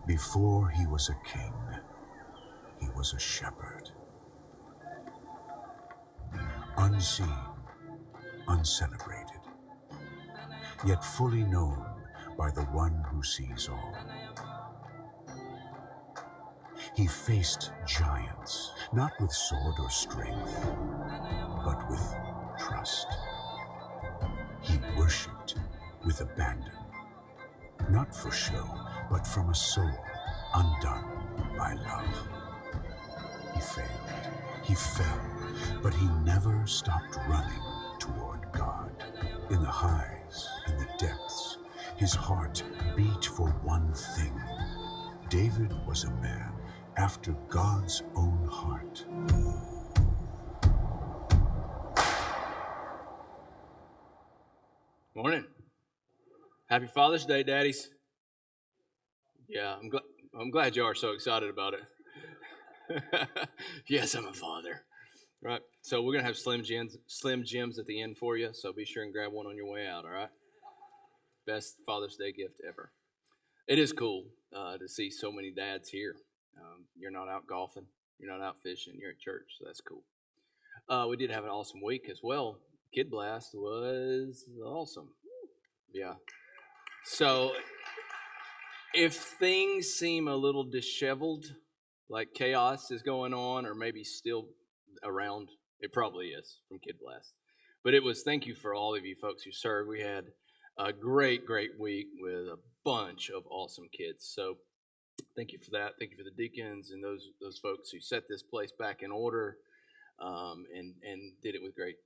Before he was a king, he was a shepherd. Unseen, uncelebrated, yet fully known by the one who sees all. He faced giants, not with sword or strength, but with trust. He worshipped with abandon, not for show, but from a soul undone by love. He failed, he fell, but he never stopped running toward God. In the highs and the depths, his heart beat for one thing. David was a man after God's own heart. Morning. Happy Father's Day, Daddies. Yeah, I'm glad you are so excited about it. Yes, I'm a father. Right. So we're gonna have Slim Jims at the end for you. So be sure and grab one on your way out. All right. Best Father's Day gift ever. It is cool to see so many dads here. You're not out golfing. You're not out fishing. You're at church. So that's cool. We did have an awesome week as well. Kid Blast was awesome. Yeah. So if things seem a little disheveled, like chaos is going on, or maybe still around, it probably is from Kid Blast. But it was, thank you for all of you folks who served. We had a great week with a bunch of awesome kids. So thank you for that. Thank you for the deacons and those folks who set this place back in order, and did it with great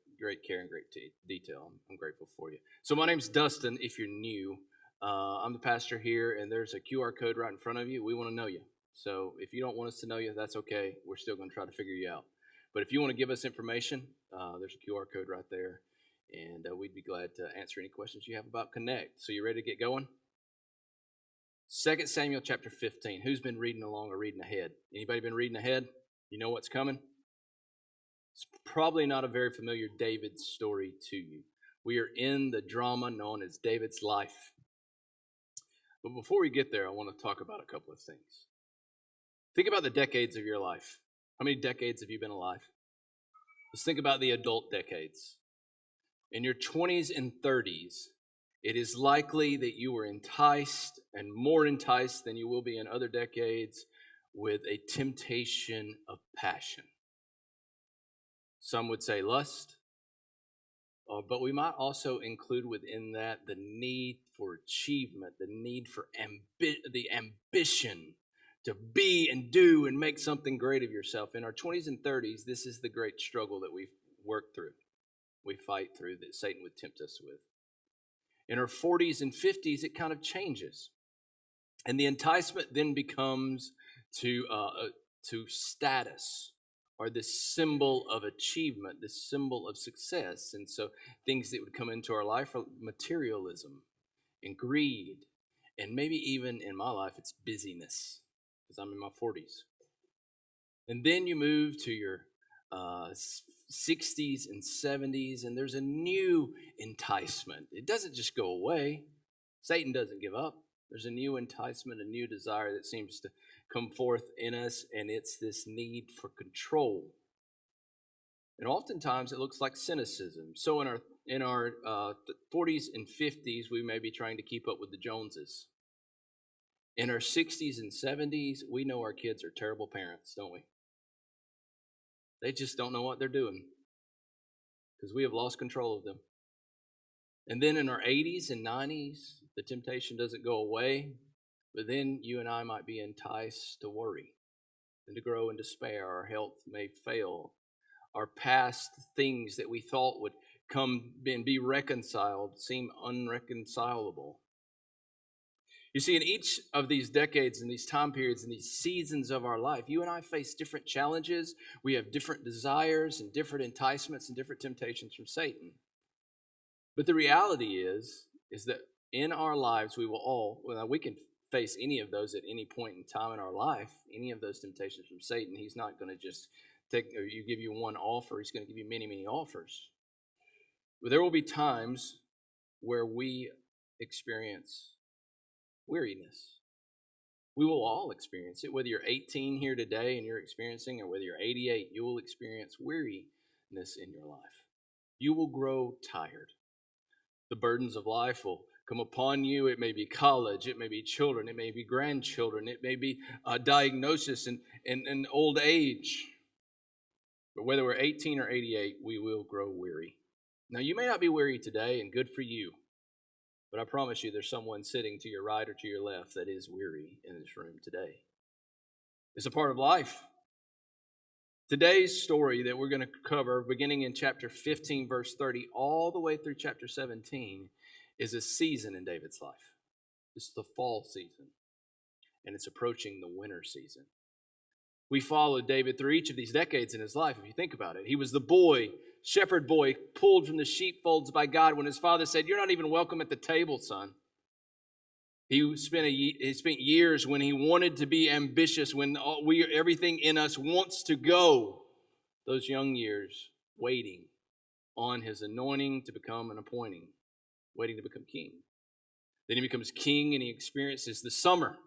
care and great detail. I'm grateful for you. So my name's Dustin. If you're new, I'm the pastor here, and there's a QR code right in front of you. We want to know you. So if you don't want us to know you, that's okay. We're still going to try to figure you out. But if you want to give us information, there's a QR code right there, and we'd be glad to answer any questions you have about Connect. So you ready to get going? 2 Samuel chapter 15. Who's been reading along or reading ahead? Anybody been reading ahead? You know what's coming? It's probably not a very familiar David story to you. We are in the drama known as David's life. But before we get there, I want to talk about a couple of things. Think about the decades of your life. How many decades have you been alive? Let's think about the adult decades. In your 20s and 30s, it is likely that you were enticed, and more enticed than you will be in other decades, with a temptation of passion. Some would say lust, but we might also include within that the need for achievement, the need for the ambition to be and do and make something great of yourself. In our 20s and 30s, this is the great struggle that we work through, we fight through, that Satan would tempt us with. In our 40s and 50s, it kind of changes. And the enticement then becomes to status, or this symbol of achievement, this symbol of success. And so things that would come into our life are materialism and greed, and maybe even in my life, it's busyness, because I'm in my 40s. And then you move to your 60s and 70s, and there's a new enticement. It doesn't just go away. Satan doesn't give up. There's a new enticement, a new desire that seems to come forth in us, and it's this need for control. And oftentimes it looks like cynicism. So in our 40s and 50s, we may be trying to keep up with the Joneses. In our 60s and 70s, we know our kids are terrible parents, don't we? They just don't know what they're doing because we have lost control of them. And then in our 80s and 90s, the temptation doesn't go away, but then you and I might be enticed to worry and to grow in despair. Our health may fail. Our past things that we thought would come and be reconciled seem unreconcilable. You see, in each of these decades and these time periods and these seasons of our life, you and I face different challenges. We have different desires and different enticements and different temptations from Satan. But the reality is that in our lives, we can face any of those at any point in time in our life, any of those temptations from Satan. He's not going to just give you one offer. He's going to give you many, many offers. But there will be times where we experience weariness. We will all experience it. Whether you're 18 here today and you're experiencing, or whether you're 88, you will experience weariness in your life. You will grow tired. The burdens of life will come upon you. It may be college, it may be children, it may be grandchildren, it may be a diagnosis and old age. But whether we're 18 or 88, we will grow weary. Now, you may not be weary today, and good for you. But I promise you there's someone sitting to your right or to your left that is weary in this room today. It's a part of life. Today's story that we're going to cover, beginning in chapter 15, verse 30, all the way through chapter 17, is a season in David's life. It's the fall season, and it's approaching the winter season. We followed David through each of these decades in his life, if you think about it. He was the boy, shepherd boy, pulled from the sheepfolds by God when his father said, "You're not even welcome at the table, son." He spent years when he wanted to be ambitious, when everything in us wants to go. Those young years waiting on his anointing to become an appointing, waiting to become king. Then he becomes king and he experiences the summer.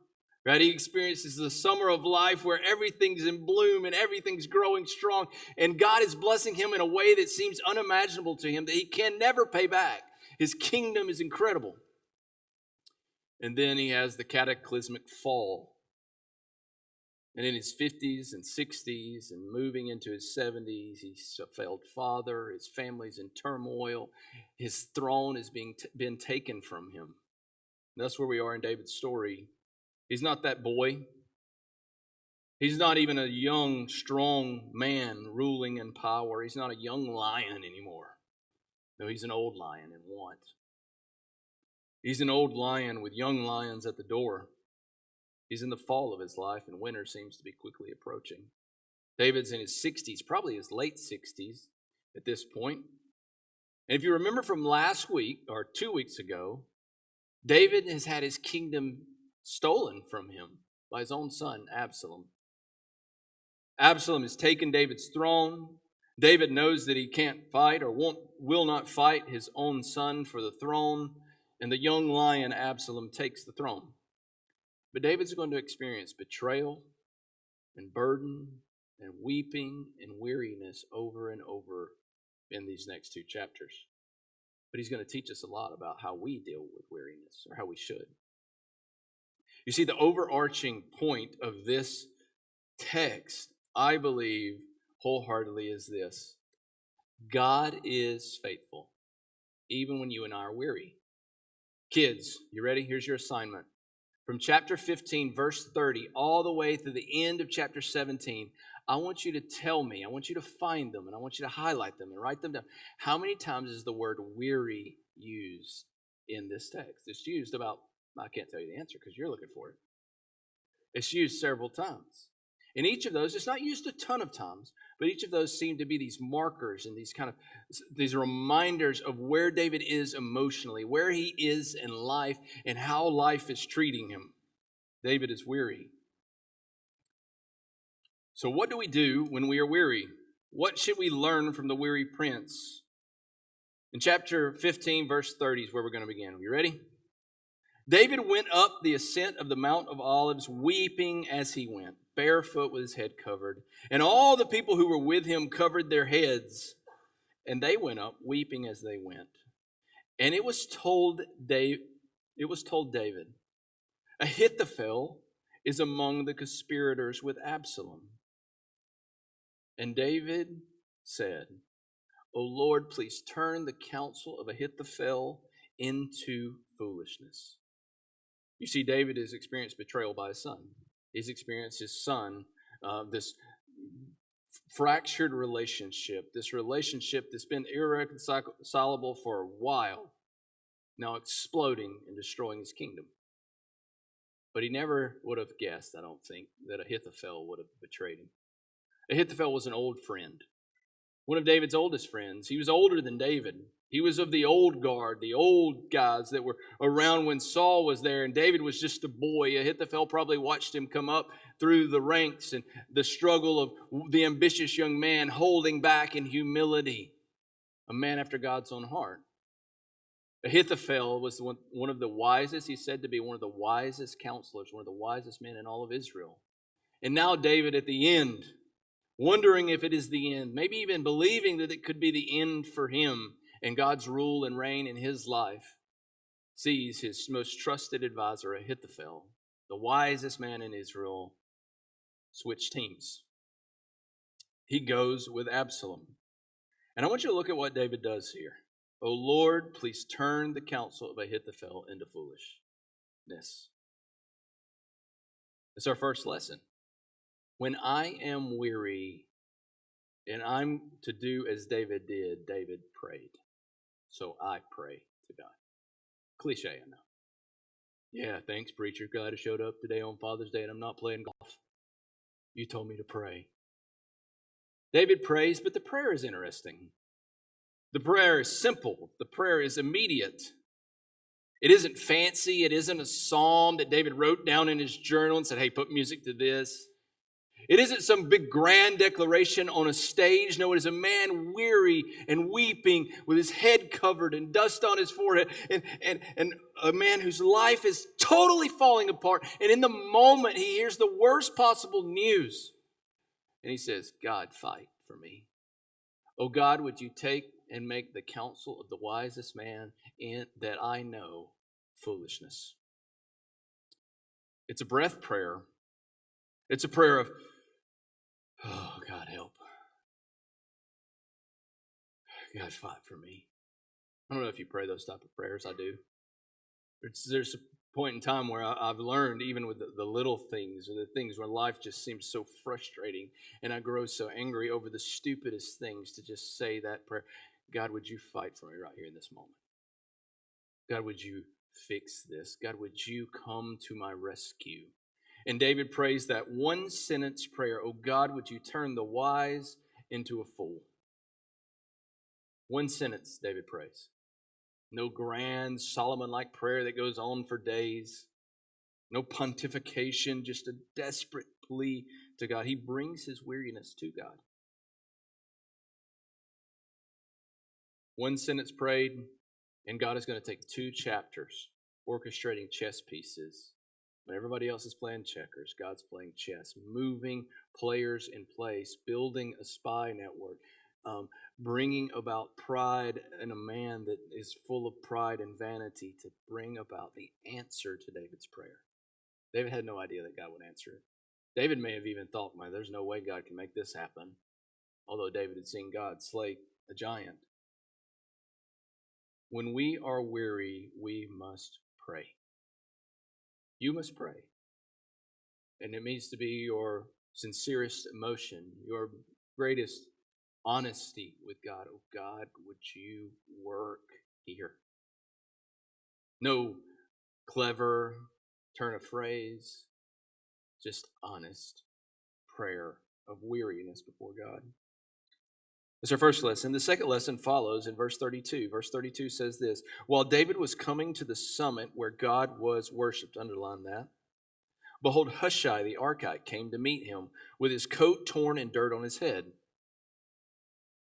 Right? He experiences the summer of life where everything's in bloom and everything's growing strong. And God is blessing him in a way that seems unimaginable to him, that he can never pay back. His kingdom is incredible. And then he has the cataclysmic fall. And in his 50s and 60s and moving into his 70s, he's a failed father. His family's in turmoil. His throne has been taken from him. And that's where we are in David's story. He's not that boy. He's not even a young, strong man ruling in power. He's not a young lion anymore. No, he's an old lion in want. He's an old lion with young lions at the door. He's in the fall of his life, and winter seems to be quickly approaching. David's in his 60s, probably his late 60s at this point. And if you remember from last week, or 2 weeks ago, David has had his kingdom stolen from him by his own son, Absalom. Absalom has taken David's throne. David knows that he can't fight or will not fight his own son for the throne, and the young lion Absalom takes the throne. But David's going to experience betrayal and burden and weeping and weariness over and over in these next 2 chapters. But he's going to teach us a lot about how we deal with weariness, or how we should. You see, the overarching point of this text, I believe wholeheartedly, is this: God is faithful, even when you and I are weary. Kids, you ready? Here's your assignment. From chapter 15, verse 30, all the way through the end of chapter 17, I want you to tell me, I want you to find them, and I want you to highlight them and write them down. How many times is the word weary used in this text? It's used about, I can't tell you the answer because you're looking for it. It's used several times. In each of those, it's not used a ton of times, but each of those seem to be these markers and these reminders of where David is emotionally, where he is in life, and how life is treating him. David is weary. So what do we do when we are weary? What should we learn from the weary prince? In chapter 15, verse 30 is where we're going to begin. Are you ready? David went up the ascent of the Mount of Olives, weeping as he went, barefoot with his head covered. And all the people who were with him covered their heads. And they went up, weeping as they went. And it was told David, Ahithophel is among the conspirators with Absalom. And David said, "O Lord, please turn the counsel of Ahithophel into foolishness." You see, David has experienced betrayal by his son. He's experienced his son, this fractured relationship, this relationship that's been irreconcilable for a while, now exploding and destroying his kingdom. But he never would have guessed, I don't think, that Ahithophel would have betrayed him. Ahithophel was an old friend, one of David's oldest friends. He was older than David. He was of the old guard, the old guys that were around when Saul was there, and David was just a boy. Ahithophel probably watched him come up through the ranks and the struggle of the ambitious young man holding back in humility, a man after God's own heart. Ahithophel was one of the wisest, he's said to be one of the wisest counselors, one of the wisest men in all of Israel. And now David at the end, wondering if it is the end, maybe even believing that it could be the end for him and God's rule and reign in his life, sees his most trusted advisor, Ahithophel, the wisest man in Israel, switch teams. He goes with Absalom. And I want you to look at what David does here. O Lord, please turn the counsel of Ahithophel into foolishness. It's our first lesson. When I am weary and I'm to do as David did, David prayed. So I pray to God. Cliche, I know. Yeah, thanks, preacher. Glad I showed up today on Father's Day and I'm not playing golf. You told me to pray. David prays, but the prayer is interesting. The prayer is simple. The prayer is immediate. It isn't fancy. It isn't a psalm that David wrote down in his journal and said, hey, put music to this. It isn't some big grand declaration on a stage. No, it is a man weary and weeping with his head covered and dust on his forehead and a man whose life is totally falling apart. And in the moment, he hears the worst possible news. And he says, God, fight for me. Oh God, would you take and make the counsel of the wisest man that I know foolishness? It's a breath prayer. It's a prayer of, oh, God, help. God, fight for me. I don't know if you pray those type of prayers. I do. There's a point in time where I've learned, even with the little things or the things where life just seems so frustrating and I grow so angry over the stupidest things, to just say that prayer. God, would you fight for me right here in this moment? God, would you fix this? God, would you come to my rescue? And David prays that one sentence prayer. Oh God, would you turn the wise into a fool? One sentence, David prays. No grand Solomon-like prayer that goes on for days. No pontification, just a desperate plea to God. He brings his weariness to God. One sentence prayed, and God is going to take 2 chapters orchestrating chess pieces. When everybody else is playing checkers, God's playing chess, moving players in place, building a spy network, bringing about pride in a man that is full of pride and vanity to bring about the answer to David's prayer. David had no idea that God would answer it. David may have even thought, man, there's no way God can make this happen. Although David had seen God slay a giant. When we are weary, we must pray. You must pray. And it means to be your sincerest emotion, your greatest honesty with God. Oh God, would you work here? No clever turn of phrase, just honest prayer of weariness before God. That's our first lesson. The second lesson follows in verse 32. Verse 32 says this: while David was coming to the summit where God was worshipped, underline that, behold, Hushai the Archite came to meet him with his coat torn and dirt on his head.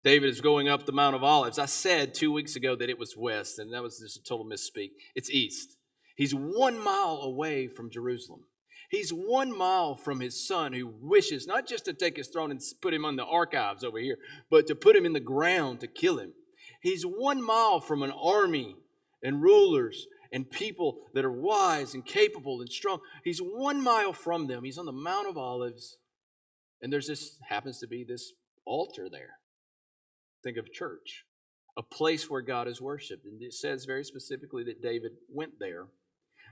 David is going up the Mount of Olives. I said 2 weeks ago that it was west, and that was just a total misspeak. It's east. He's 1 mile away from Jerusalem. He's 1 mile from his son, who wishes not just to take his throne and put him on the archives over here, but to put him in the ground to kill him. He's 1 mile from an army and rulers and people that are wise and capable and strong. He's 1 mile from them. He's on the Mount of Olives, and there's this, happens to be this altar there. Think of church, a place where God is worshipped. And it says very specifically that David went there.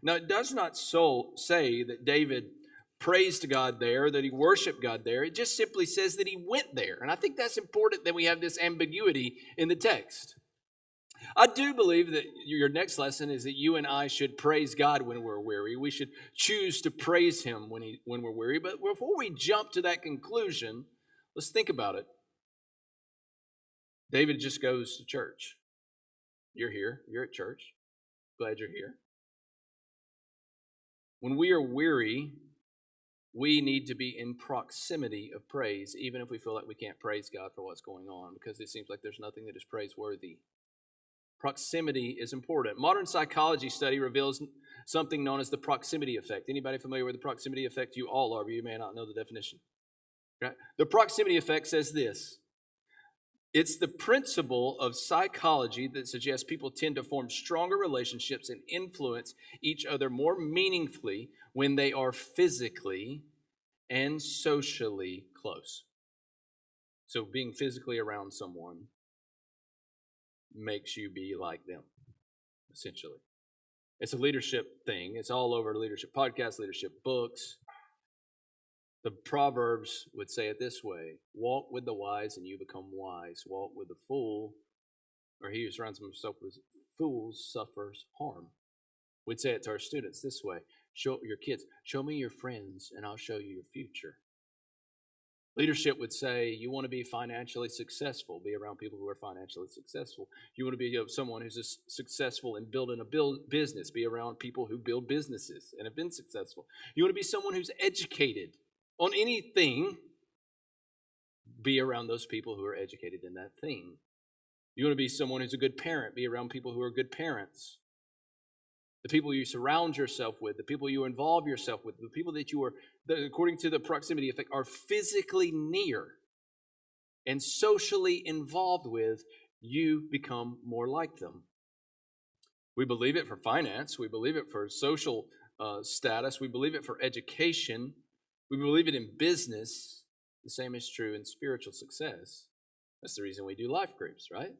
Now, it does not say that David praised God there, that he worshiped God there. It just simply says that he went there. And I think that's important that we have this ambiguity in the text. I do believe that your next lesson is that you and I should praise God when we're weary. We should choose to praise him when we're weary. But before we jump to that conclusion, let's think about it. David just goes to church. You're here. You're at church. Glad you're here. When we are weary, we need to be in proximity of praise, even if we feel like we can't praise God for what's going on, because it seems like there's nothing that is praiseworthy. Proximity is important. Modern psychology study reveals something known as the proximity effect. Anybody familiar with the proximity effect? You all are, but you may not know the definition. Right? The proximity effect says this. It's the principle of psychology that suggests people tend to form stronger relationships and influence each other more meaningfully when they are physically and socially close. So being physically around someone makes you be like them, essentially. It's a leadership thing. It's all over leadership podcasts, leadership books. The Proverbs would say it this way: walk with the wise and you become wise. Walk with the fool, or he who surrounds himself with fools suffers harm. We'd say it to our students this way: show your kids, show me your friends and I'll show you your future. Leadership would say, you want to be financially successful, be around people who are financially successful. You want to be someone who's successful in building a business, be around people who build businesses and have been successful. You want to be someone who's educated on anything, be around those people who are educated in that thing. You want to be someone who's a good parent, be around people who are good parents. The people you surround yourself with, the people you involve yourself with, the people that you are, according to the proximity effect, are physically near and socially involved with, you become more like them. We believe it for finance. We believe it for social status. We believe it for education. We believe it in business. The same is true in spiritual success. That's the reason we do life groups, right?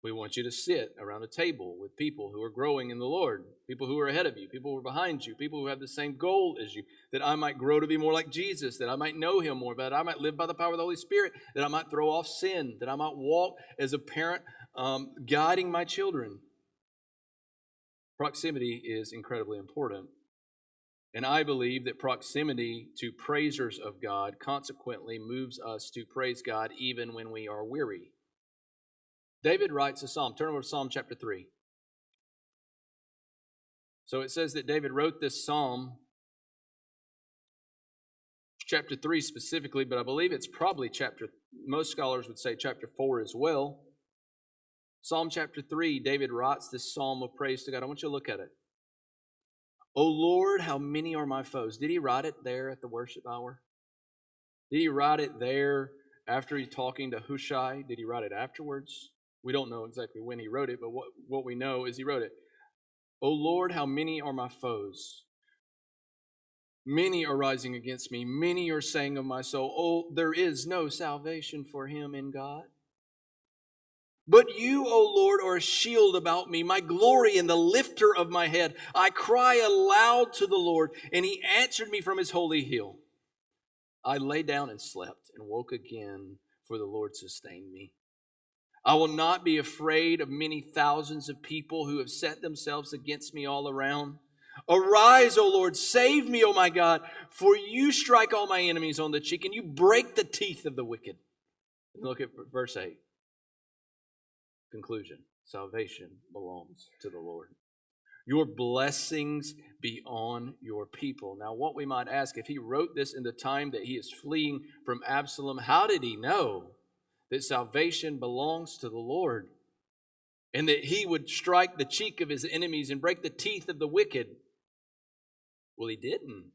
We want you to sit around a table with people who are growing in the Lord, people who are ahead of you, people who are behind you, people who have the same goal as you, that I might grow to be more like Jesus, that I might know him more, that I might live by the power of the Holy Spirit, that I might throw off sin, that I might walk as a parent guiding my children. Proximity is incredibly important. And I believe that proximity to praisers of God consequently moves us to praise God even when we are weary. David writes a psalm. Turn over to Psalm chapter 3. So it says that David wrote this psalm, chapter 3 specifically, but I believe it's probably most scholars would say chapter 4 as well. Psalm chapter 3, David writes this psalm of praise to God. I want you to look at it. O Lord, how many are my foes? Did he write it there at the worship hour? Did he write it there after he's talking to Hushai? Did he write it afterwards? We don't know exactly when he wrote it, but what we know is he wrote it. O Lord, how many are my foes? Many are rising against me. Many are saying of my soul, oh, there is no salvation for him in God. But you, O Lord, are a shield about me, my glory and the lifter of my head. I cry aloud to the Lord, and he answered me from his holy hill. I lay down and slept and woke again, for the Lord sustained me. I will not be afraid of many thousands of people who have set themselves against me all around. Arise, O Lord, save me, O my God, for you strike all my enemies on the cheek and you break the teeth of the wicked. And look at verse 8. Conclusion. Salvation belongs to the Lord. Your blessings be on your people. Now, what we might ask, if he wrote this in the time that he is fleeing from Absalom, how did he know that salvation belongs to the Lord and that he would strike the cheek of his enemies and break the teeth of the wicked? Well, he didn't.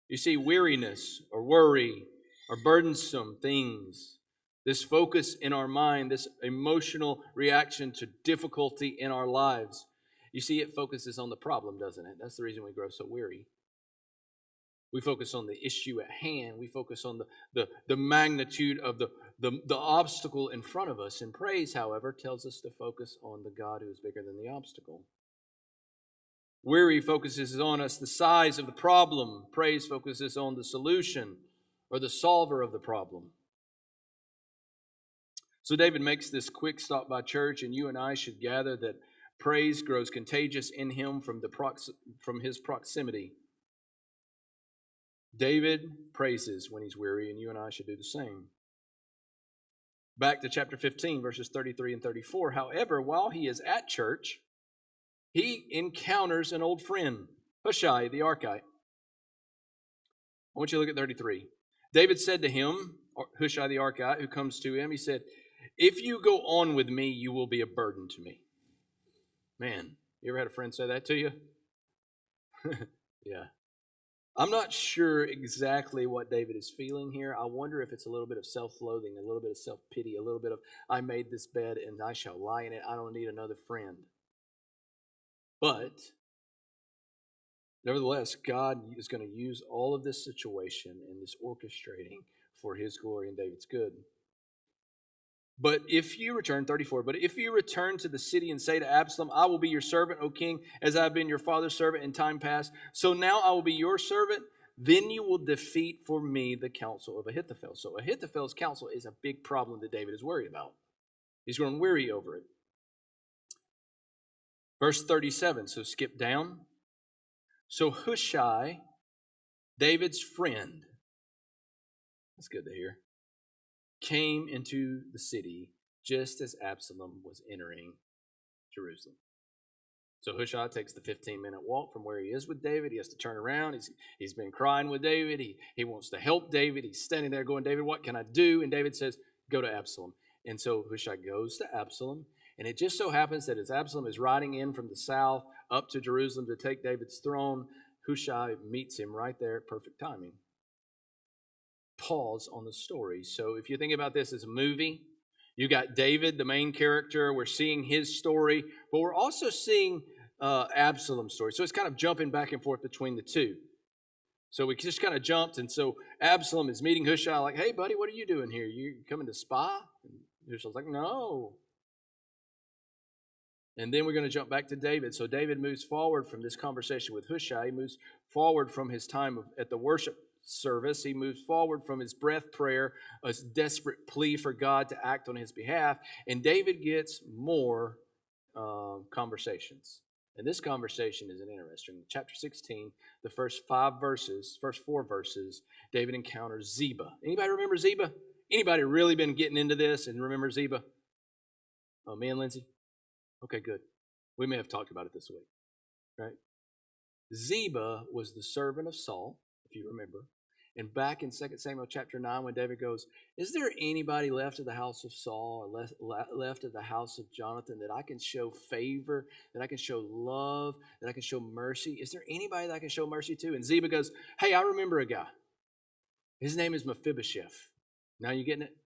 You see, weariness or worry or burdensome things, this focus in our mind, this emotional reaction to difficulty in our lives, you see, it focuses on the problem, doesn't it? That's the reason we grow so weary. We focus on the issue at hand. We focus on the magnitude of the obstacle in front of us. And praise, however, tells us to focus on the God who is bigger than the obstacle. Weary focuses on us the size of the problem. Praise focuses on the solution or the solver of the problem. So David makes this quick stop by church, and you and I should gather that praise grows contagious in him from his proximity. David praises when he's weary, and you and I should do the same. Back to chapter 15, verses 33 and 34. However, while he is at church, he encounters an old friend, Hushai the Archite. I want you to look at 33. David said to him, Hushai the Archite, who comes to him, he said, If you go on with me, you will be a burden to me. Man, you ever had a friend say that to you? Yeah. I'm not sure exactly what David is feeling here. I wonder if it's a little bit of self-loathing, a little bit of self-pity, a little bit of, I made this bed and I shall lie in it. I don't need another friend. But nevertheless, God is going to use all of this situation and this orchestrating for his glory and David's good. But if you return, 34, but if you return to the city and say to Absalom, I will be your servant, O king, as I have been your father's servant in time past, so now I will be your servant, then you will defeat for me the counsel of Ahithophel. So Ahithophel's counsel is a big problem that David is worried about. He's grown weary over it. Verse 37, so skip down. So Hushai, David's friend, that's good to hear, came into the city just as Absalom was entering Jerusalem. So Hushai takes the 15-minute walk from where he is with David. He has to turn around. He's been crying with David. He wants to help David. He's standing there going, David, what can I do? And David says, go to Absalom. And so Hushai goes to Absalom. And it just so happens that as Absalom is riding in from the south up to Jerusalem to take David's throne, Hushai meets him right there at perfect timing. Pause on the story. So if you think about this as a movie, you got David, the main character. We're seeing his story, but we're also seeing Absalom's story. So it's kind of jumping back and forth between the two. So we just kind of jumped, and so Absalom is meeting Hushai like, hey, buddy, what are you doing here? You coming to spy? And Hushai's like, no. And then we're going to jump back to David. So David moves forward from this conversation with Hushai. He moves forward from his time at the worship service. He moves forward from his breath prayer, a desperate plea for God to act on his behalf. And David gets more conversations. And this conversation is interesting. In chapter 16, the first four verses, David encounters Ziba. Anybody remember Ziba? Anybody really been getting into this and remember Ziba? Oh, me and Lindsay? Okay, good. We may have talked about it this week, right? Ziba was the servant of Saul, if you remember. And back in 2 Samuel chapter 9, when David goes, is there anybody left of the house of Saul or left of the house of Jonathan that I can show favor, that I can show love, that I can show mercy? Is there anybody that I can show mercy to? And Ziba goes, hey, I remember a guy. His name is Mephibosheth. Now you getting it?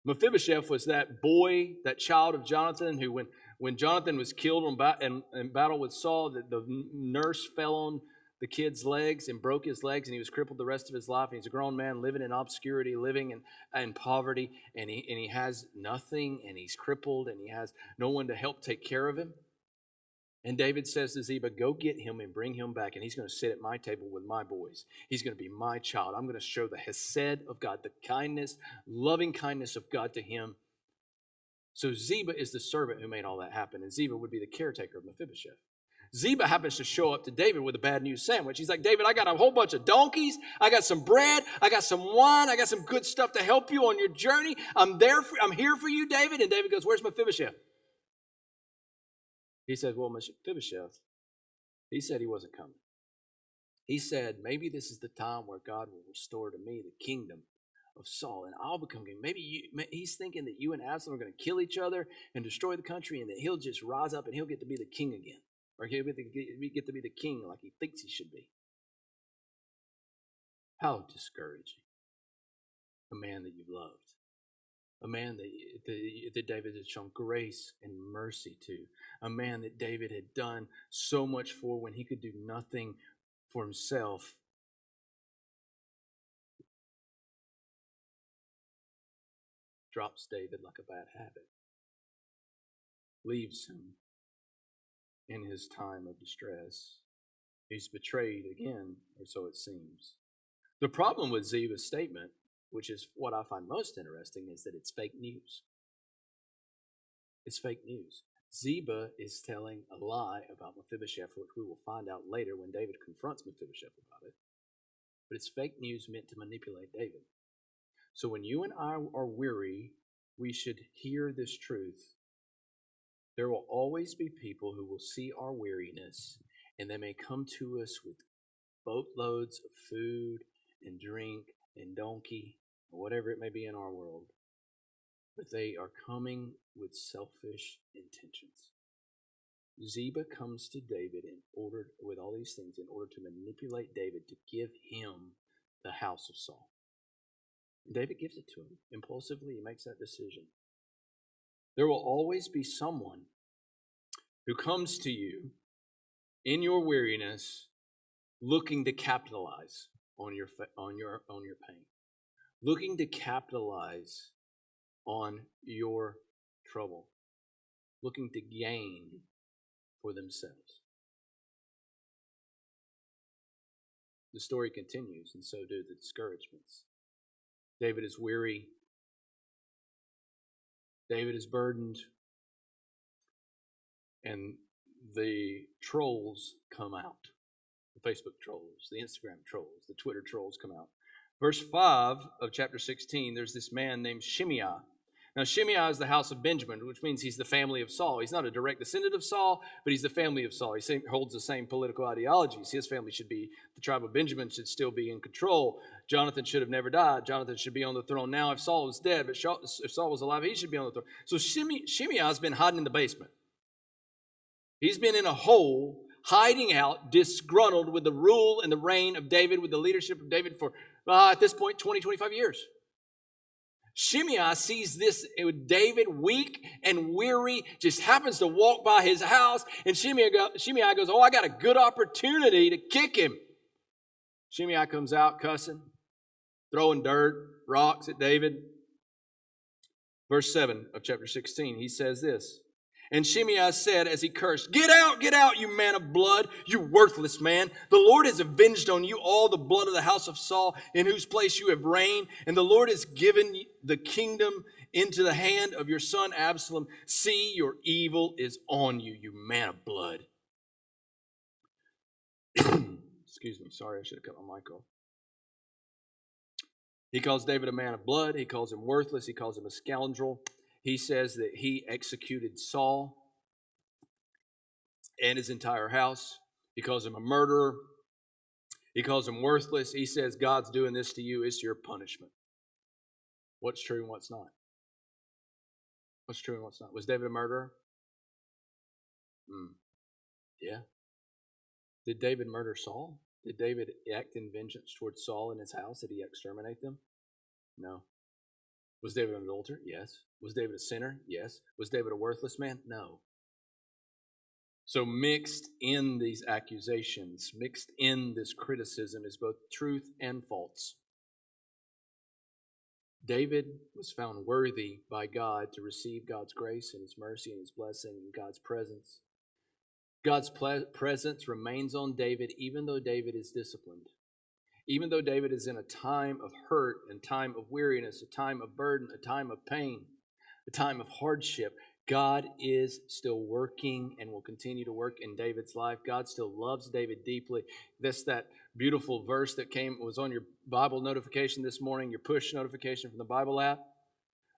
Mephibosheth was that boy, that child of Jonathan, who when Jonathan was killed in battle with Saul, the nurse fell on the kid's legs and broke his legs, and he was crippled the rest of his life. And he's a grown man living in obscurity, living in poverty, and he has nothing, and he's crippled, and he has no one to help take care of him. And David says to Ziba, go get him and bring him back, and he's going to sit at my table with my boys. He's going to be my child. I'm going to show the hesed of God, the kindness, loving kindness of God to him. So Ziba is the servant who made all that happen, and Ziba would be the caretaker of Mephibosheth. Ziba happens to show up to David with a bad news sandwich. He's like, David, I got a whole bunch of donkeys. I got some bread. I got some wine. I got some good stuff to help you on your journey. I'm here for you, David. And David goes, where's Mephibosheth? He said, well, Mephibosheth, he said he wasn't coming. He said, maybe this is the time where God will restore to me the kingdom of Saul, and I'll become king. He's thinking that you and Absalom are going to kill each other and destroy the country, and that he'll just rise up and he'll get to be the king again. Or he'll get to be the king like he thinks he should be. How discouraging. A man that you've loved. A man that David had shown grace and mercy to. A man that David had done so much for when he could do nothing for himself. Drops David like a bad habit. Leaves him in his time of distress. He's betrayed again, or so it seems. The problem with Ziba's statement, which is what I find most interesting, is that it's fake news. It's fake news. Ziba is telling a lie about Mephibosheth, which we will find out later when David confronts Mephibosheth about it. But it's fake news meant to manipulate David. So when you and I are weary, we should hear this truth. There will always be people who will see our weariness, and they may come to us with boatloads of food and drink and donkey, or whatever it may be in our world. but they are coming with selfish intentions. Ziba comes to David with all these things in order to manipulate David to give him the house of Saul. David gives it to him. Impulsively, he makes that decision. There will always be someone who comes to you in your weariness looking to capitalize on your pain, looking to capitalize on your trouble, looking to gain for themselves. The story continues, and so do the discouragements. David is weary. David is burdened. And the trolls come out. The Facebook trolls, the Instagram trolls, the Twitter trolls come out. Verse 5 of chapter 16, there's this man named Shimei. Now, Shimei is the house of Benjamin, which means he's the family of Saul. He's not a direct descendant of Saul, but he's the family of Saul. He holds the same political ideologies. His family should be, the tribe of Benjamin should still be in control. Jonathan should have never died. Jonathan should be on the throne now if Saul was dead, but if Saul was alive, he should be on the throne. So Shimei has been hiding in the basement. He's been in a hole, hiding out, disgruntled with the rule and the reign of David, with the leadership of David for, at this point, 20, 25 years. Shimei sees this David, weak and weary, just happens to walk by his house, and Shimei goes, I got a good opportunity to kick him. Shimei comes out cussing, throwing dirt, rocks at David. Verse 7 of chapter 16, he says this, and Shimei said as he cursed, get out, you man of blood, you worthless man. The Lord has avenged on you all the blood of the house of Saul, in whose place you have reigned, and the Lord has given the kingdom into the hand of your son Absalom. See, your evil is on you, you man of blood. Excuse me, sorry, I should have cut my mic off. He calls David a man of blood. He calls him worthless. He calls him a scoundrel. He says that he executed Saul and his entire house. He calls him a murderer. He calls him worthless. He says God's doing this to you. It's your punishment. What's true and what's not? What's true and what's not? Was David a murderer? Yeah. Did David murder Saul? Did David act in vengeance towards Saul and his house? Did he exterminate them? No. Was David an adulterer? Yes. Was David a sinner? Yes. Was David a worthless man? No. So mixed in these accusations, mixed in this criticism is both truth and false. David was found worthy by God to receive God's grace and His mercy and His blessing and God's presence. God's presence remains on David even though David is disciplined. Even though David is in a time of hurt and time of weariness, a time of burden, a time of pain, a time of hardship, God is still working and will continue to work in David's life. God still loves David deeply. That's that beautiful verse that was on your Bible notification this morning, your push notification from the Bible app.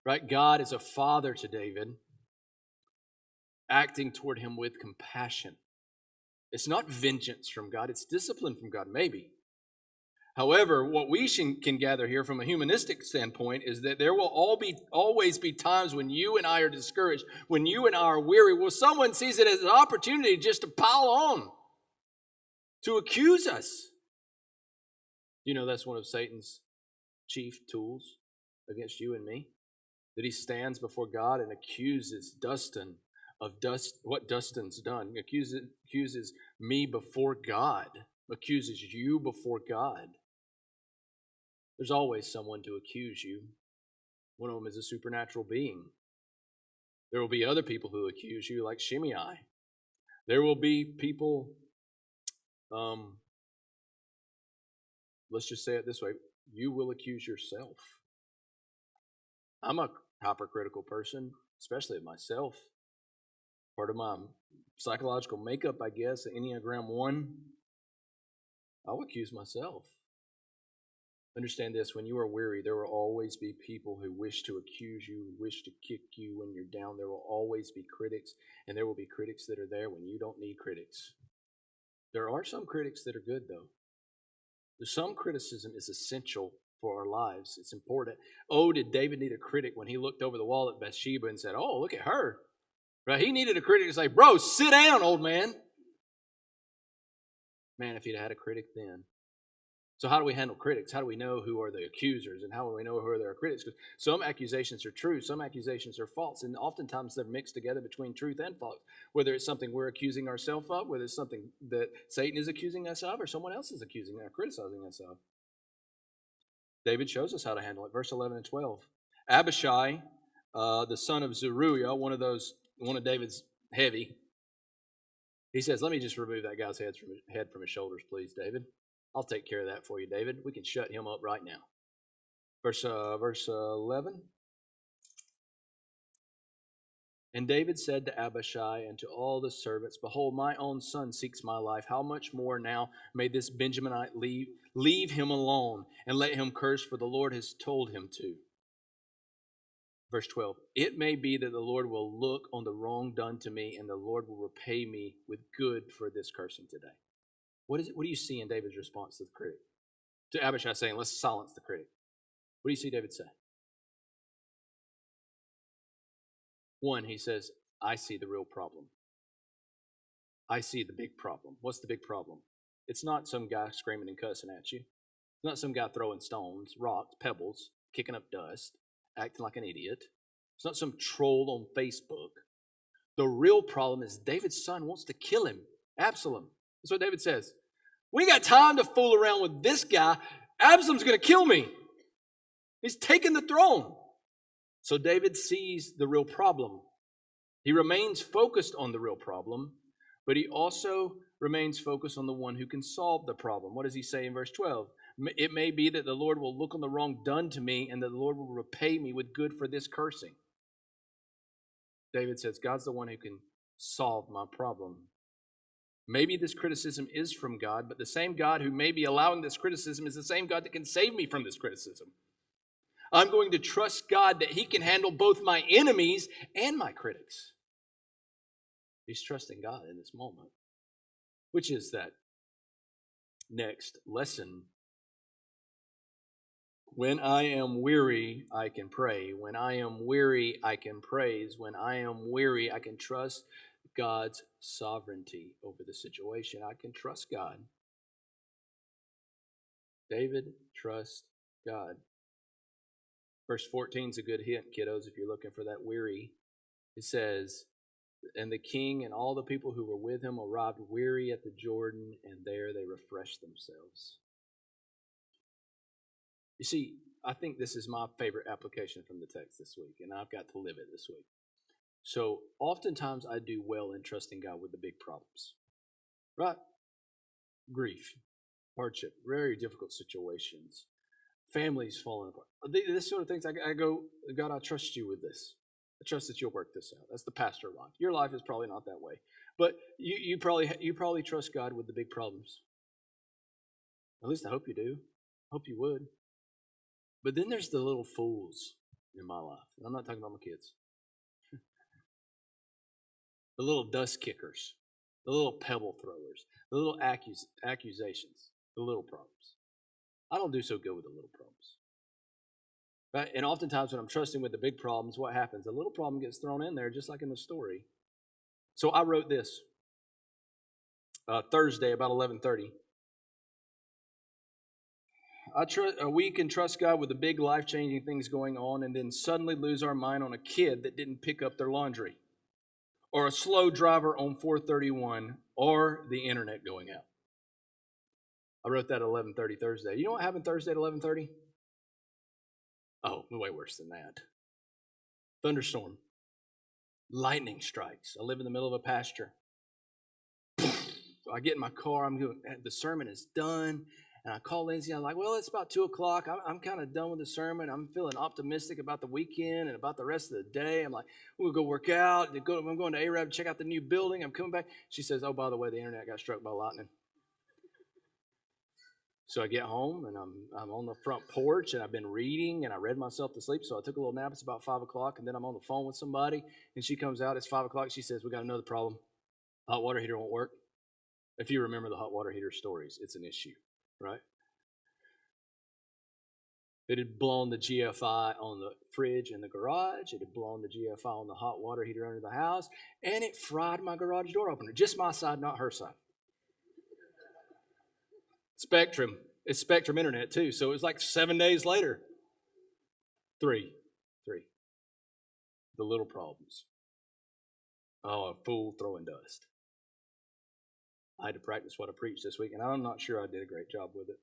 Right? God is a father to David, acting toward him with compassion. It's not vengeance from God, it's discipline from God, maybe. However, what we can gather here from a humanistic standpoint is that there will always be times when you and I are discouraged, when you and I are weary, well, someone sees it as an opportunity just to pile on, to accuse us. You know, that's one of Satan's chief tools against you and me, that he stands before God and accuses Dustin of what Dustin's done, accuses me before God, accuses you before God. There's always someone to accuse you. One of them is a supernatural being. There will be other people who accuse you, like Shimei. There will be people, let's just say it this way, you will accuse yourself. I'm a hypercritical person, especially of myself. Part of my psychological makeup, I guess, Enneagram 1, I'll accuse myself. Understand this, when you are weary, there will always be people who wish to accuse you, wish to kick you when you're down. There will always be critics, and there will be critics that are there when you don't need critics. There are some critics that are good, though. Some criticism is essential for our lives. It's important. Oh, did David need a critic when he looked over the wall at Bathsheba and said, oh, look at her. Right? He needed a critic to say, bro, sit down, old man. Man, if he'd had a critic then. So how do we handle critics? How do we know who are the accusers, and how do we know who are their critics? Because some accusations are true, some accusations are false, and oftentimes they're mixed together between truth and false. Whether it's something we're accusing ourselves of, whether it's something that Satan is accusing us of, or someone else is accusing or criticizing us of. David shows us how to handle it. Verse 11 and 12. Abishai, the son of Zeruiah, one of David's heavy, he says, let me just remove that guy's head from his shoulders, please, David. I'll take care of that for you, David. We can shut him up right now. Verse 11. And David said to Abishai and to all the servants, behold, my own son seeks my life. How much more now may this Benjaminite leave him alone and let him curse, for the Lord has told him to. Verse 12. It may be that the Lord will look on the wrong done to me, and the Lord will repay me with good for this cursing today. What do you see in David's response to the critic? To Abishai saying, let's silence the critic. What do you see David say? One, he says, I see the real problem. I see the big problem. What's the big problem? It's not some guy screaming and cussing at you. It's not some guy throwing stones, rocks, pebbles, kicking up dust, acting like an idiot. It's not some troll on Facebook. The real problem is David's son wants to kill him, Absalom. That's what David says. We ain't got time to fool around with this guy. Absalom's going to kill me. He's taking the throne. So David sees the real problem. He remains focused on the real problem, but he also remains focused on the one who can solve the problem. What does he say in verse 12? It may be that the Lord will look on the wrong done to me, and that the Lord will repay me with good for this cursing. David says, God's the one who can solve my problem. Maybe this criticism is from God, but the same God who may be allowing this criticism is the same God that can save me from this criticism. I'm going to trust God that he can handle both my enemies and my critics. He's trusting God in this moment, which is that next lesson. When I am weary, I can pray. When I am weary, I can praise. When I am weary, I can trust God's sovereignty over the situation. I can trust God. David trusts God. Verse 14 is a good hint, kiddos, if you're looking for that weary. It says, and the king and all the people who were with him arrived weary at the Jordan, and there they refreshed themselves. You see, I think this is my favorite application from the text this week, and I've got to live it this week. So oftentimes I do well in trusting God with the big problems, right? Grief, hardship, very difficult situations, families falling apart. This sort of things, I go, God, I trust you with this. I trust that you'll work this out. That's the pastor life. Your life is probably not that way, but you probably trust God with the big problems. At least I hope you do. I hope you would. But then there's the little fools in my life. And I'm not talking about my kids. The little dust kickers, the little pebble throwers, the little accusations, the little problems. I don't do so good with the little problems. Right? And oftentimes when I'm trusting with the big problems, what happens? A little problem gets thrown in there, just like in the story. So I wrote this Thursday about 11:30. We can trust God with the big life-changing things going on and then suddenly lose our mind on a kid that didn't pick up their laundry, or a slow driver on 431, or the internet going out. I wrote that at 11:30 Thursday. You know what happened Thursday at 11:30? Oh, way worse than that. Thunderstorm. Lightning strikes. I live in the middle of a pasture. So I get in my car. The sermon is done. And I call Lindsay. I'm like, well, it's about 2 o'clock. I'm kind of done with the sermon. I'm feeling optimistic about the weekend and about the rest of the day. I'm like, we'll go work out. I'm going to Arab to check out the new building. I'm coming back. She says, oh, by the way, the internet got struck by lightning. So I get home, and I'm on the front porch, and I've been reading, and I read myself to sleep. So I took a little nap. It's about 5 o'clock, and then I'm on the phone with somebody, and she comes out. It's 5 o'clock. She says, we got another problem. The hot water heater won't work. If you remember the hot water heater stories, it's an issue, right? It had blown the GFI on the fridge in the garage. It had blown the GFI on the hot water heater under the house. And it fried my garage door opener. Just my side, not her side. Spectrum. It's Spectrum Internet, too. So it was like 7 days later. Three. The little problems. Oh, a fool throwing dust. I had to practice what I preached this week, and I'm not sure I did a great job with it.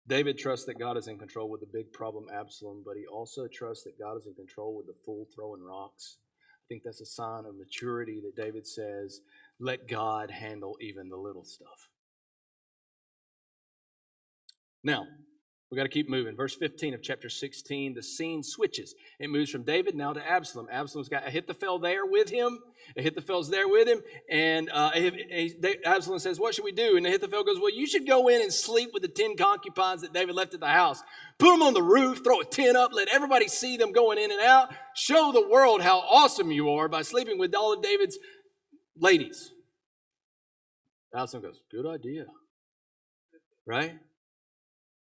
David trusts that God is in control with the big problem, Absalom, but he also trusts that God is in control with the fool throwing rocks. I think that's a sign of maturity that David says, let God handle even the little stuff. Now, we got to keep moving. Verse 15 of chapter 16, the scene switches. It moves from David now to Absalom. Absalom's got Ahithophel there with him. Ahithophel's there with him. And Absalom says, what should we do? And Ahithophel goes, well, you should go in and sleep with the 10 concubines that David left at the house. Put them on the roof, throw a tent up, let everybody see them going in and out. Show the world how awesome you are by sleeping with all of David's ladies. Absalom goes, good idea. Right?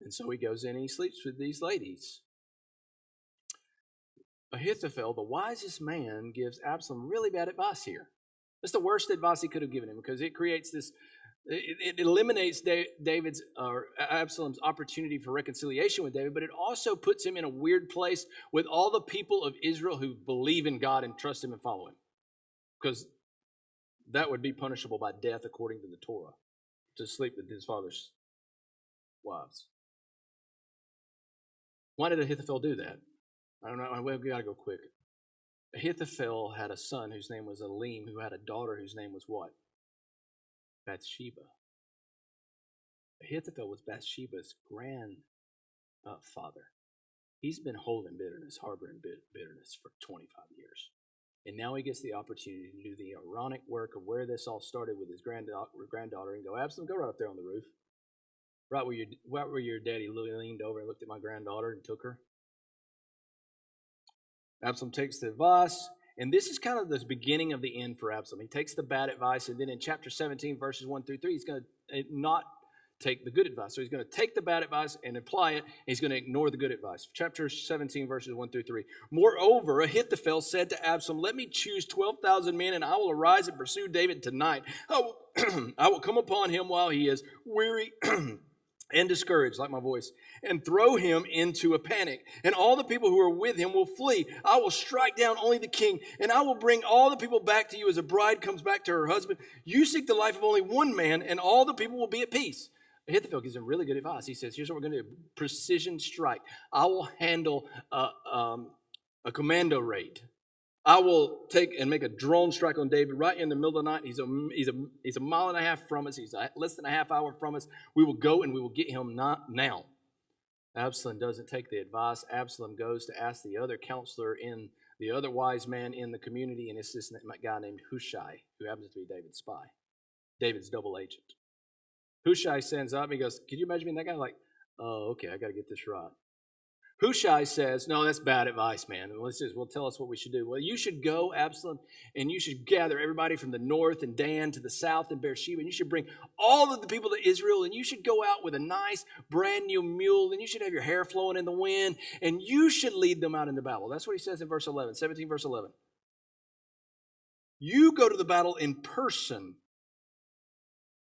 And so he goes in and he sleeps with these ladies. Ahithophel, the wisest man, gives Absalom really bad advice here. That's the worst advice he could have given him because it creates this, it eliminates David's or Absalom's opportunity for reconciliation with David, but it also puts him in a weird place with all the people of Israel who believe in God and trust him and follow him. Because that would be punishable by death according to the Torah, to sleep with his father's wives. Why did Ahithophel do that? I don't know. We got to go quick. Ahithophel had a son whose name was Elim, who had a daughter whose name was what? Bathsheba. Ahithophel was Bathsheba's grandfather. He's been holding bitterness, harboring bitterness for 25 years. And now he gets the opportunity to do the ironic work of where this all started with his granddaughter and go, Absalom, go right up there on the roof. Right where your daddy leaned over and looked at my granddaughter and took her. Absalom takes the advice, and this is kind of the beginning of the end for Absalom. He takes the bad advice, and then in chapter 17, verses 1 through 3, he's going to not take the good advice. So he's going to take the bad advice and apply it, and he's going to ignore the good advice. Chapter 17, verses 1 through 3. Moreover, Ahithophel said to Absalom, let me choose 12,000 men, and I will arise and pursue David tonight. I will come upon him while he is weary and discouraged, like my voice, and throw him into a panic. And all the people who are with him will flee. I will strike down only the king, and I will bring all the people back to you as a bride comes back to her husband. You seek the life of only one man, and all the people will be at peace. Ahithophel gives him really good advice. He says, here's what we're going to do. Precision strike. I will handle a commando raid. I will take and make a drone strike on David right in the middle of the night. He's a mile and a half from us. He's less than a half hour from us. We will go and we will get him not now. Absalom doesn't take the advice. Absalom goes to ask the other counselor in the other wise man in the community, and it's this guy named Hushai, who happens to be David's spy, David's double agent. Hushai stands up and he goes, "Can you imagine being that guy?" Like, oh, okay, I got to get this right. Hushai says, no, that's bad advice, man. Well, tell us what we should do. Well, you should go, Absalom, and you should gather everybody from the north and Dan to the south and Beersheba, and you should bring all of the people to Israel, and you should go out with a nice brand new mule, and you should have your hair flowing in the wind, and you should lead them out into battle. That's what he says in verse 11, 17 verse 11. You go to the battle in person.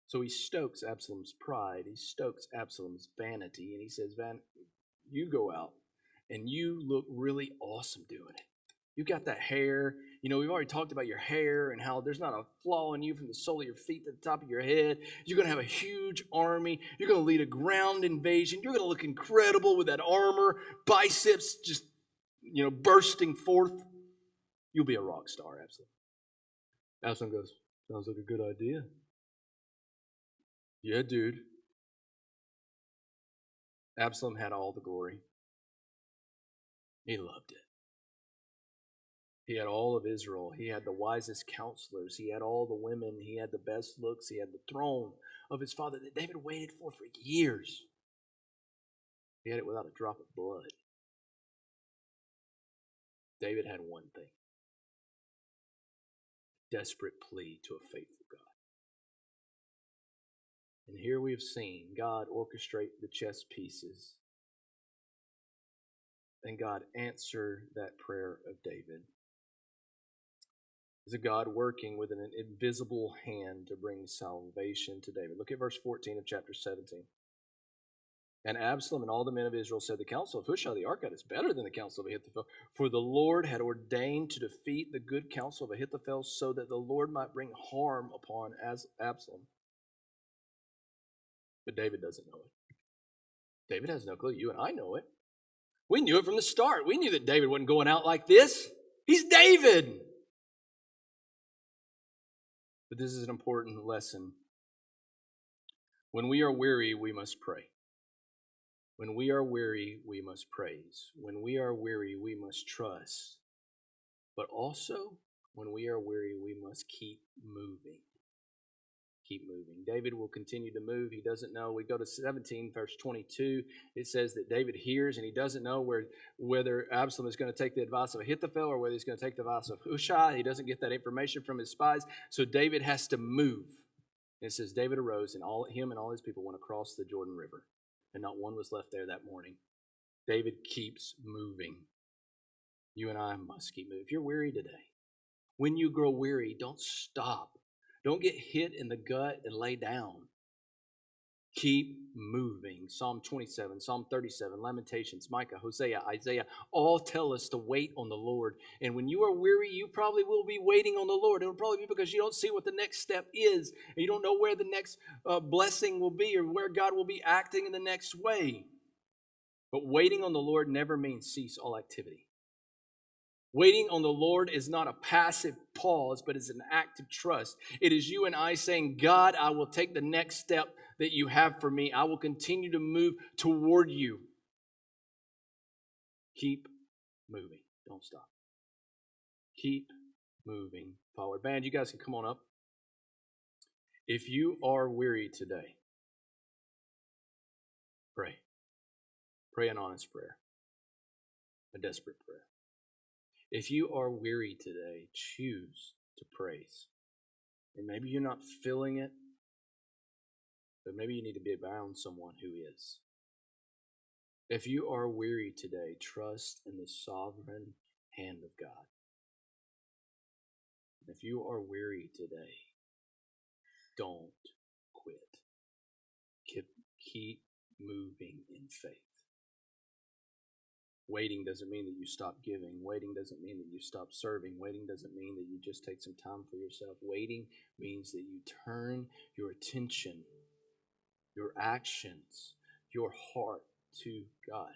So he stokes Absalom's pride. He stokes Absalom's vanity, and he says, you go out and you look really awesome doing it. You got that hair. You know, we've already talked about your hair and how there's not a flaw in you from the sole of your feet to the top of your head. You're going to have a huge army. You're going to lead a ground invasion. You're going to look incredible with that armor, biceps just, bursting forth. You'll be a rock star, Absalom. Absalom goes, sounds like a good idea. Yeah, dude. Absalom had all the glory. He loved it. He had all of Israel. He had the wisest counselors. He had all the women. He had the best looks. He had the throne of his father that David waited for years. He had it without a drop of blood. David had one thing: a desperate plea to a faithful God. And here we have seen God orchestrate the chess pieces. And God answer that prayer of David. Is a God working with an invisible hand to bring salvation to David. Look at verse 14 of chapter 17. And Absalom and all the men of Israel said, the counsel of Hushai the Archite is better than the counsel of Ahithophel. For the Lord had ordained to defeat the good counsel of Ahithophel so that the Lord might bring harm upon Absalom. But David doesn't know it. David has no clue. You and I know it. We knew it from the start. We knew that David wasn't going out like this. He's David. But this is an important lesson. When we are weary, we must pray. When we are weary, we must praise. When we are weary, we must trust. But also, when we are weary, we must keep moving. Keep moving. David will continue to move. He doesn't know. We go to 17, verse 22. It says that David hears, and he doesn't know whether Absalom is going to take the advice of Ahithophel or whether he's going to take the advice of Hushai. He doesn't get that information from his spies. So David has to move. And it says, David arose, and him and all his people went across the Jordan River. And not one was left there that morning. David keeps moving. You and I must keep moving. If you're weary today, when you grow weary, don't stop. Don't get hit in the gut and lay down. Keep moving. Psalm 27, Psalm 37, Lamentations, Micah, Hosea, Isaiah, all tell us to wait on the Lord. And when you are weary, you probably will be waiting on the Lord. It'll probably be because you don't see what the next step is. And you don't know where the next blessing will be or where God will be acting in the next way. But waiting on the Lord never means cease all activity. Waiting on the Lord is not a passive pause, but is an active trust. It is you and I saying, God, I will take the next step that you have for me. I will continue to move toward you. Keep moving. Don't stop. Keep moving forward. Band, you guys can come on up. If you are weary today, pray. Pray an honest prayer, a desperate prayer. If you are weary today, choose to praise. And maybe you're not feeling it, but maybe you need to be around someone who is. If you are weary today, trust in the sovereign hand of God. If you are weary today, don't quit. Keep moving in faith. Waiting doesn't mean that you stop giving. Waiting doesn't mean that you stop serving. Waiting doesn't mean that you just take some time for yourself. Waiting means that you turn your attention, your actions, your heart to God.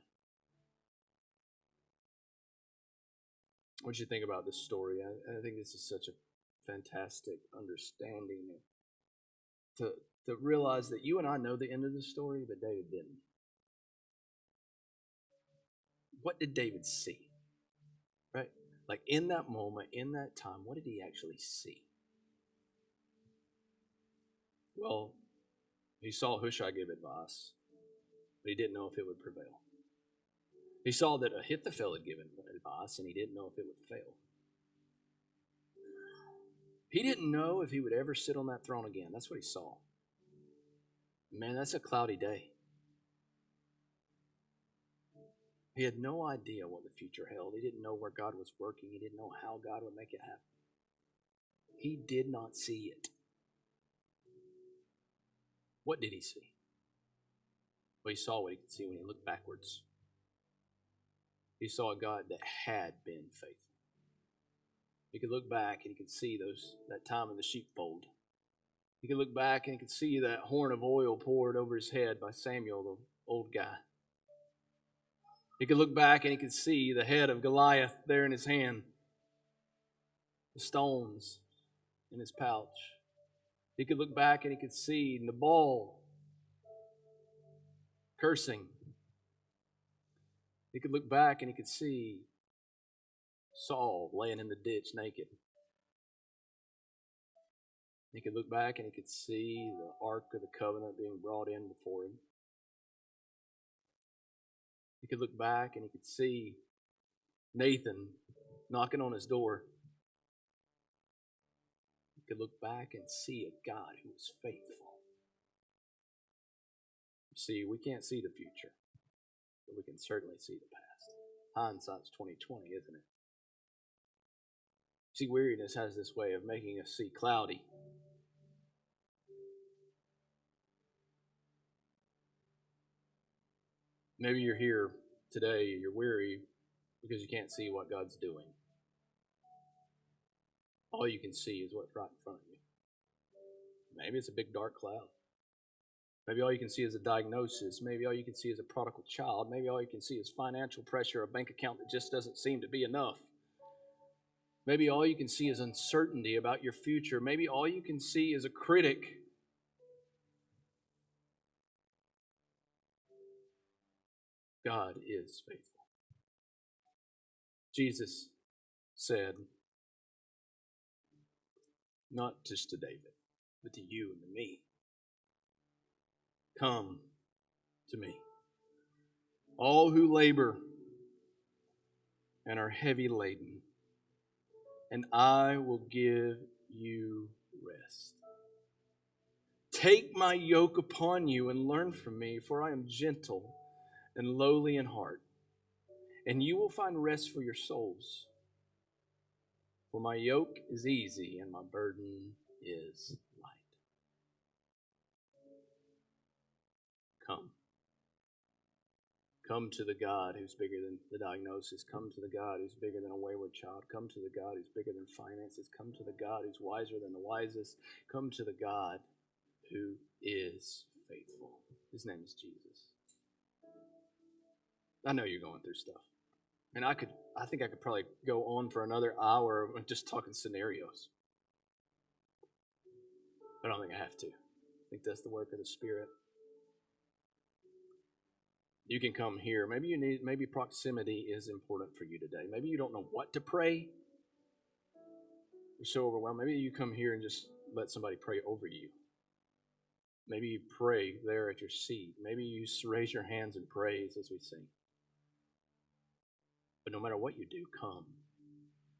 What did you think about this story? I think this is such a fantastic understanding to realize that you and I know the end of the story, but David didn't. What did David see? Right? Like in that moment, in that time, what did he actually see? Well, he saw Hushai give advice, but he didn't know if it would prevail. He saw that Ahithophel had given advice, and he didn't know if it would fail. He didn't know if he would ever sit on that throne again. That's what he saw. Man, that's a cloudy day. He had no idea what the future held. He didn't know where God was working. He didn't know how God would make it happen. He did not see it. What did he see? Well, he saw what he could see when he looked backwards. He saw a God that had been faithful. He could look back and he could see that time in the sheepfold. He could look back and he could see that horn of oil poured over his head by Samuel, the old guy. He could look back and he could see the head of Goliath there in his hand, the stones in his pouch. He could look back and he could see Nabal cursing. He could look back and he could see Saul laying in the ditch naked. He could look back and he could see the Ark of the Covenant being brought in before him. He could look back and he could see Nathan knocking on his door. He could look back and see a God who was faithful. See, we can't see the future, but we can certainly see the past. Hindsight's 20/20, isn't it? See, weariness has this way of making us see cloudy. Maybe you're here today, you're weary because you can't see what God's doing. All you can see is what's right in front of you. Maybe it's a big dark cloud. Maybe all you can see is a diagnosis. Maybe all you can see is a prodigal child. Maybe all you can see is financial pressure, a bank account that just doesn't seem to be enough. Maybe all you can see is uncertainty about your future. Maybe all you can see is a critic. God is faithful. Jesus said, not just to David, but to you and to me, come to me, all who labor and are heavy laden, and I will give you rest. Take my yoke upon you and learn from me, for I am gentle and lowly in heart, and you will find rest for your souls. For my yoke is easy and my burden is light. Come. Come to the God who's bigger than the diagnosis. Come to the God who's bigger than a wayward child. Come to the God who's bigger than finances. Come to the God who's wiser than the wisest. Come to the God who is faithful. His name is Jesus. I know you're going through stuff. And I think I could probably go on for another hour of just talking scenarios. I don't think I have to. I think that's the work of the Spirit. You can come here. Maybe proximity is important for you today. Maybe you don't know what to pray. You're so overwhelmed. Maybe you come here and just let somebody pray over you. Maybe you pray there at your seat. Maybe you raise your hands in praise as we sing. But no matter what you do, come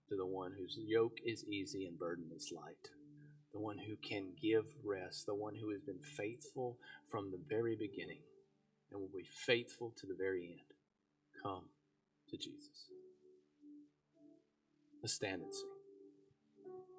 to the one whose yoke is easy and burden is light. The one who can give rest. The one who has been faithful from the very beginning and will be faithful to the very end. Come to Jesus. Let's stand and sing.